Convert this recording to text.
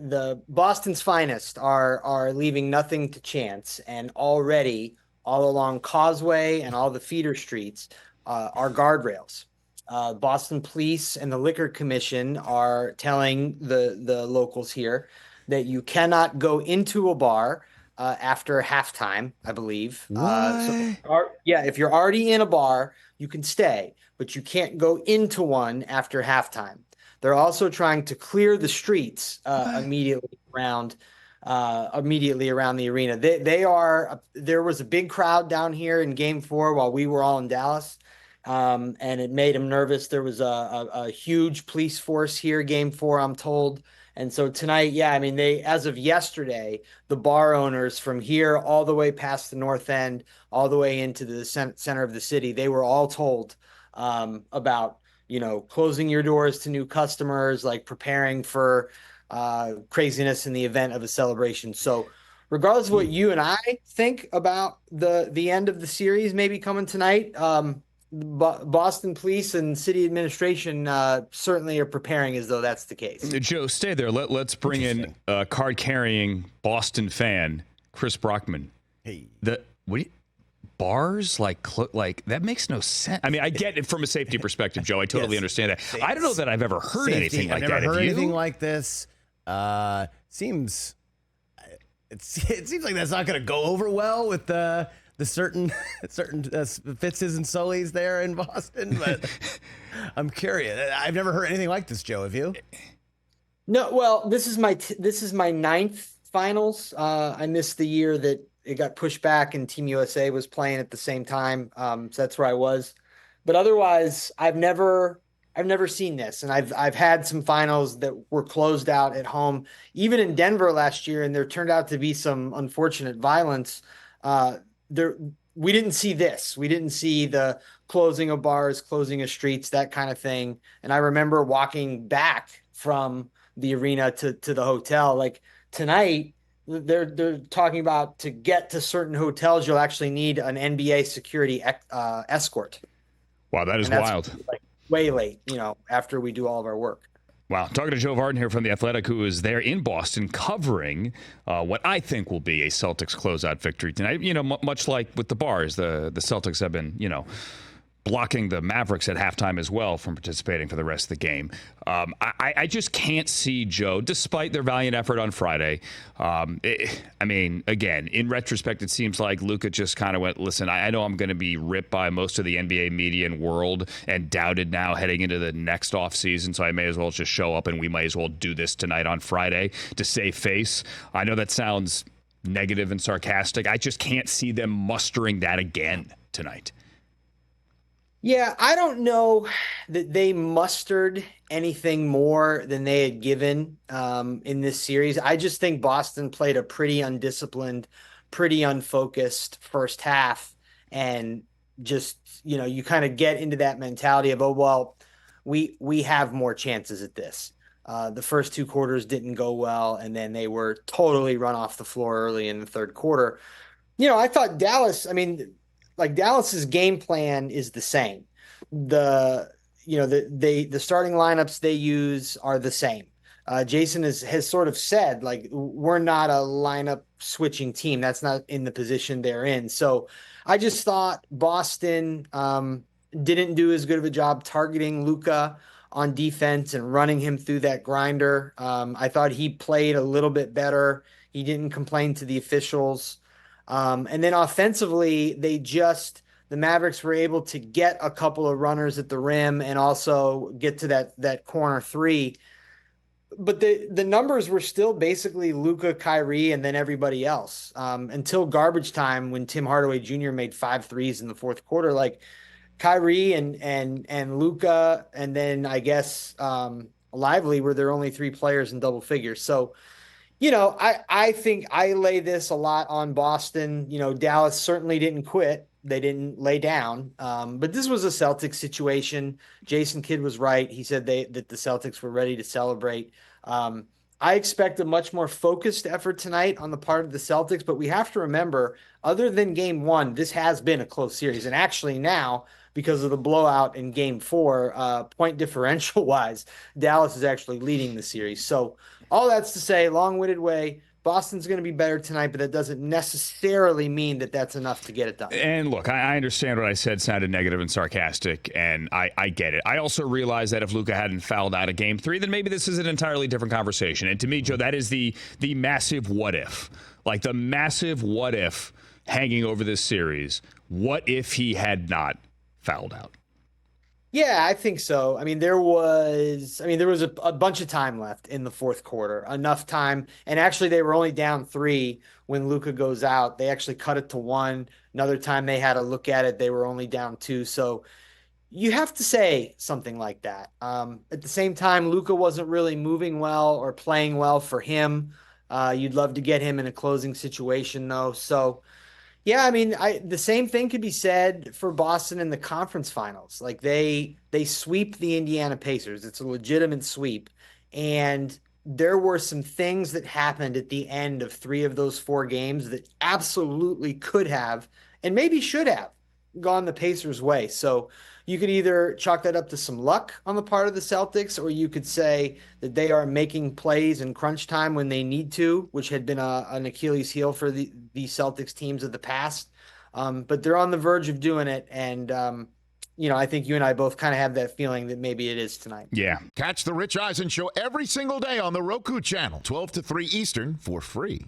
the Boston's finest are leaving nothing to chance, and already all along Causeway and all the feeder streets are guardrails. Boston Police and the Liquor Commission are telling the locals here that you cannot go into a bar after halftime, I believe. What? Yeah, if you're already in a bar, you can stay, but you can't go into one after halftime. They're also trying to clear the streets What? immediately around the arena. They are there was a big crowd down here in Game 4 while we were all in Dallas. And it made him nervous. There was a huge police force here, Game 4, I'm told. And so tonight, yeah, I mean, as of yesterday, the bar owners from here all the way past the north end, all the way into the center of the city, they were all told about, closing your doors to new customers, like preparing for craziness in the event of a celebration. So, regardless of what you and I think about the end of the series maybe coming tonight, Boston Police and city administration certainly are preparing as though that's the case. Joe, stay there. Let's bring in card-carrying Boston fan Chris Brockman. Hey, Bars like that makes no sense. I mean, I get it from a safety perspective, Joe. I totally understand that. I don't know that I've ever heard anything like that. I've never heard anything like this. It seems like that's not going to go over well with the certain Fitzes and Sullys there in Boston, but I'm curious. I've never heard anything like this, Joe. Have you? No, well, this is my ninth finals. I missed the year that it got pushed back and Team USA was playing at the same time. So that's where I was. But otherwise, I've never seen this, and I've had some finals that were closed out at home, even in Denver last year, and there turned out to be some unfortunate violence. We didn't see this. We didn't see the closing of bars, closing of streets, that kind of thing. And I remember walking back from the arena to the hotel. Like tonight, they're talking about to get to certain hotels, you'll actually need an NBA security escort. Wow, that is wild. Like way late, after we do all of our work. Wow. Talking to Joe Vardon here from The Athletic, who is there in Boston covering what I think will be a Celtics closeout victory tonight. Much like with the bars, the Celtics have been, blocking the Mavericks at halftime as well from participating for the rest of the game. I just can't see, Joe, despite their valiant effort on Friday. Again, in retrospect, it seems like Luka just kind of went, listen, I know I'm going to be ripped by most of the NBA media and world and doubted now heading into the next offseason, so I may as well just show up and we might as well do this tonight on Friday to save face. I know that sounds negative and sarcastic. I just can't see them mustering that again tonight. Yeah, I don't know that they mustered anything more than they had given in this series. I just think Boston played a pretty undisciplined, pretty unfocused first half. And just, you kind of get into that mentality of, oh, well, we have more chances at this. The first two quarters didn't go well, and then they were totally run off the floor early in the third quarter. I thought Dallas's game plan is the same. The starting lineups they use are the same. Jason has sort of said, like, we're not a lineup switching team. That's not in the position they're in. So I just thought Boston didn't do as good of a job targeting Luka on defense and running him through that grinder. I thought he played a little bit better. He didn't complain to the officials. And then offensively, the Mavericks were able to get a couple of runners at the rim and also get to that corner three. But the numbers were still basically Luka, Kyrie, and then everybody else until garbage time when Tim Hardaway Jr. made 5 threes in the fourth quarter. Like Kyrie and Luka, and then I guess Lively were their only 3 players in double figures. So, I think I lay this a lot on Boston. Dallas certainly didn't quit. They didn't lay down. But this was a Celtics situation. Jason Kidd was right. He said that the Celtics were ready to celebrate. I expect a much more focused effort tonight on the part of the Celtics, but we have to remember, other than game 1, this has been a close series. And actually now because of the blowout in game 4, point differential wise, Dallas is actually leading the series. So all that's to say, long-winded way, Boston's going to be better tonight, but that doesn't necessarily mean that that's enough to get it done. And look, I understand what I said sounded negative and sarcastic, and I get it. I also realize that if Luka hadn't fouled out of game 3, then maybe this is an entirely different conversation. And to me, Joe, that is the massive what if. Like the massive what if hanging over this series. What if he had not fouled out? Yeah, I think so. There was a bunch of time left in the fourth quarter, enough time. And actually, they were only down 3 when Luka goes out. They actually cut it to 1. Another time they had a look at it, they were only down 2. So you have to say something like that. At the same time, Luka wasn't really moving well or playing well for him. You'd love to get him in a closing situation, though. So yeah, the same thing could be said for Boston in the conference finals. Like they sweep the Indiana Pacers. It's a legitimate sweep. And there were some things that happened at the end of 3 of those 4 games that absolutely could have and maybe should have gone the Pacers' way. So you could either chalk that up to some luck on the part of the Celtics, or you could say that they are making plays in crunch time when they need to, which had been an Achilles heel for the Celtics teams of the past. But they're on the verge of doing it. And, I think you and I both kind of have that feeling that maybe it is tonight. Yeah. Catch the Rich Eisen Show every single day on the Roku channel, 12 to 3 Eastern, for free.